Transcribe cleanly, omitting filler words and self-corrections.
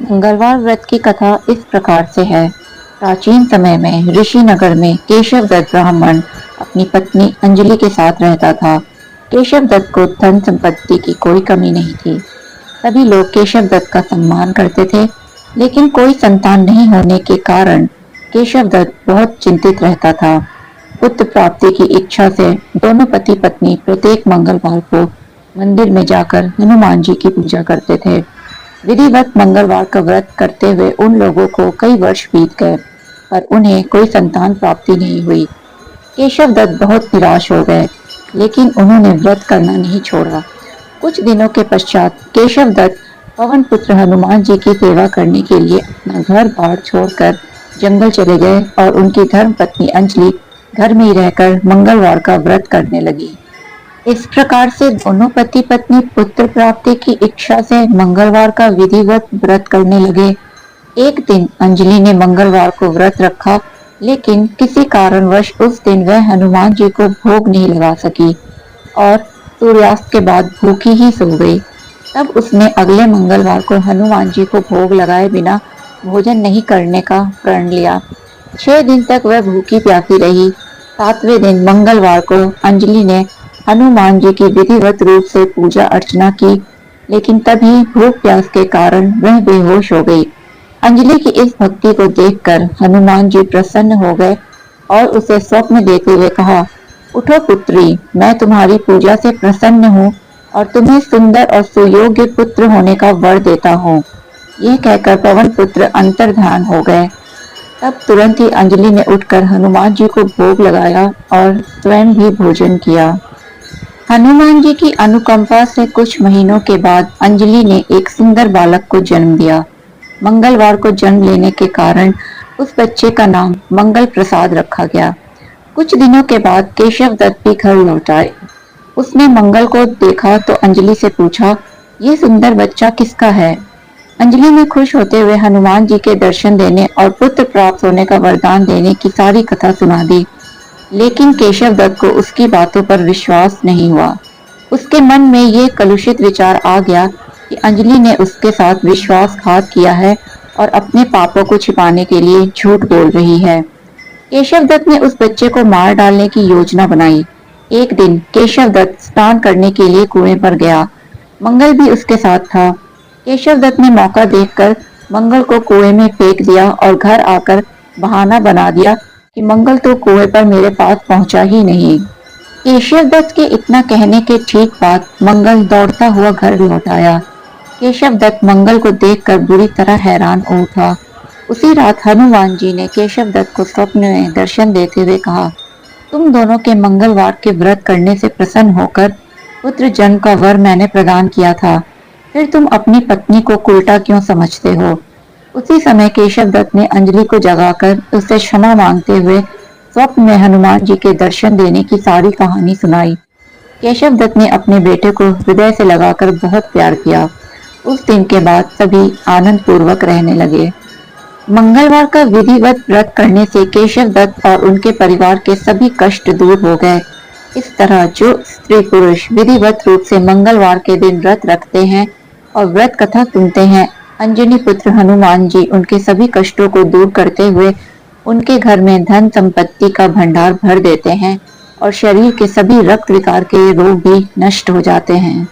मंगलवार व्रत की कथा इस प्रकार से है। प्राचीन समय में ऋषि नगर में केशव दत्त ब्राह्मण अपनी पत्नी अंजलि के साथ रहता था। केशव दत्त को धन संपत्ति की कोई कमी नहीं थी। सभी लोग केशव दत्त का सम्मान करते थे, लेकिन कोई संतान नहीं होने के कारण केशव दत्त बहुत चिंतित रहता था। पुत्र प्राप्ति की इच्छा से दोनों पति पत्नी प्रत्येक मंगलवार को मंदिर में जाकर हनुमान जी की पूजा करते थे। विधिवत मंगलवार का व्रत करते हुए उन लोगों को कई वर्ष बीत गए, पर उन्हें कोई संतान प्राप्ति नहीं हुई। केशव दत्त बहुत निराश हो गए, लेकिन उन्होंने व्रत करना नहीं छोड़ा। कुछ दिनों के पश्चात केशव दत्त पवन पुत्र हनुमान जी की सेवा करने के लिए अपना घर बार छोड़कर जंगल चले गए और उनकी धर्म पत्नी अंजलि घर में ही रहकर मंगलवार का व्रत करने लगी। इस प्रकार से दोनों पति पत्नी पुत्र प्राप्ति की इच्छा से मंगलवार का विधिवत व्रत करने लगे। एक दिन अंजलि ने मंगलवार को व्रत रखा, लेकिन किसी कारणवश उस दिन वह हनुमान जी को भोग नहीं लगा सकी और सूर्यास्त के बाद भूखी ही सो गई। तब उसने अगले मंगलवार को हनुमान जी को भोग लगाए बिना भोजन नहीं करने का प्रण लिया। 6 दिन तक वह भूखी प्यासी रही। 7वें दिन मंगलवार को अंजलि ने हनुमान जी की विधिवत रूप से पूजा अर्चना की, लेकिन तभी भूख प्यास के कारण वह बेहोश हो गई। अंजलि की इस भक्ति को देखकर हनुमान जी प्रसन्न हो गए और उसे स्वप्न देते हुए कहा, उठो पुत्री, मैं तुम्हारी पूजा से प्रसन्न हूँ और तुम्हें सुंदर और सुयोग्य पुत्र होने का वर देता हूँ। यह कहकर पवन पुत्र अंतर्धान हो गए। तब तुरंत ही अंजलि ने उठकर हनुमान जी को भोग लगाया और स्वयं भी भोजन किया। हनुमान जी की अनुकंपा से कुछ महीनों के बाद अंजलि ने एक सुंदर बालक को जन्म दिया। मंगलवार को जन्म लेने के कारण उस बच्चे का नाम मंगल प्रसाद रखा गया। कुछ दिनों के बाद केशव दत्त भी घर लौट आए। उसने मंगल को देखा तो अंजलि से पूछा, यह सुंदर बच्चा किसका है? अंजलि ने खुश होते हुए हनुमान जी के दर्शन देने और पुत्र प्राप्त होने का वरदान देने की सारी कथा सुना दी, लेकिन केशव दत्त को उसकी बातों पर विश्वास नहीं हुआ। उसके मन में ये कलुषित विचार आ गया कि अंजलि ने उसके साथ विश्वासघात किया है और अपने पापों को छिपाने के लिए झूठ बोल रही है। केशव दत्त ने उस बच्चे को मार डालने की योजना बनाई। एक दिन केशव दत्त स्नान करने के लिए कुएं पर गया। मंगल भी उसके साथ था। केशव दत्त ने मौका देखकर मंगल को कुएं में फेंक दिया और घर आकर बहाना बना दिया कि मंगल तो कुएं पर मेरे पास पहुंचा ही नहीं। केशव दत्त के इतना कहने के ठीक बाद मंगल दौड़ता हुआ घर लौट आया। केशव दत्त मंगल को देखकर बुरी तरह हैरान हो उठा। उसी रात हनुमान जी ने केशव दत्त को स्वप्न में दर्शन देते हुए कहा, तुम दोनों के मंगलवार के व्रत करने से प्रसन्न होकर पुत्र जन्म का वर मैंने प्रदान किया था, फिर तुम अपनी पत्नी को उल्टा क्यों समझते हो? उसी समय केशव दत्त ने अंजलि को जगाकर उससे क्षमा मांगते हुए स्वप्न में हनुमान जी के दर्शन देने की सारी कहानी सुनाई। केशव दत्त ने अपने बेटे को हृदय से लगाकर बहुत प्यार किया। उस दिन के बाद सभी आनंद पूर्वक रहने लगे। मंगलवार का विधिवत व्रत करने से केशव दत्त और उनके परिवार के सभी कष्ट दूर हो गए। इस तरह जो स्त्री पुरुष विधिवत रूप से मंगलवार के दिन व्रत रखते हैं और व्रत कथा सुनते हैं, अंजनी पुत्र हनुमान जी उनके सभी कष्टों को दूर करते हुए उनके घर में धन संपत्ति का भंडार भर देते हैं और शरीर के सभी रक्त विकार के रोग भी नष्ट हो जाते हैं।